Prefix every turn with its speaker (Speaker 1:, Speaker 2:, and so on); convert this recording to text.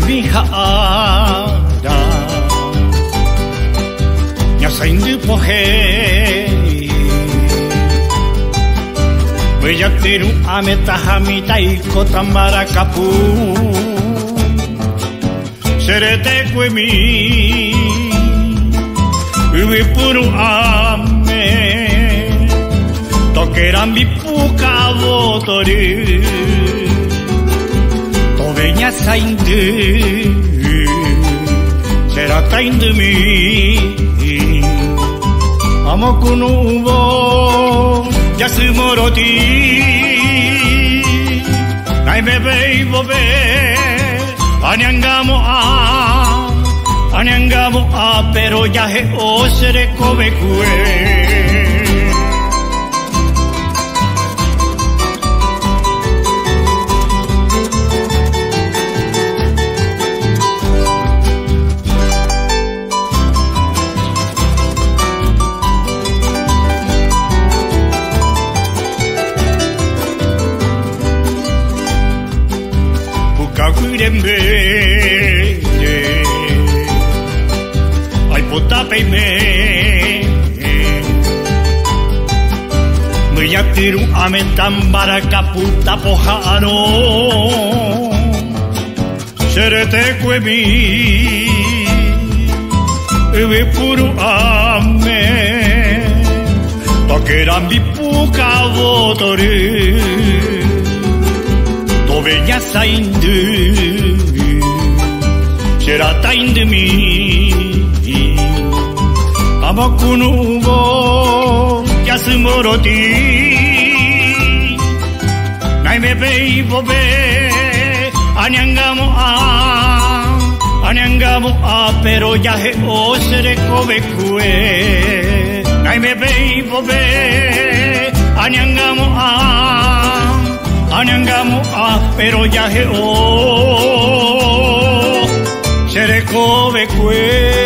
Speaker 1: mi ha'ara Nya saindu pohe Beyateru ameta mitai kotambara kapu Serete kwemi Ubi puru ame Tokeran bipuka votori Toveña saindu Serata indumi Amokunu ubo Yasumoroti Naimebe ibobe Anyangamo pero ya he osere come kue Bukakurembe Potapeime Meyatiru ametambara kaputa pojano Serete kwemi Ebe puru ame Tokeran bipuka votori Toveña saindu Serata indumi Amakunu ubo Yasumoroti Naimebe ibobe Anyangamo pero ya he osere kobe kue Naimebe ibobe Anyangamo pero ya he osere kobe kue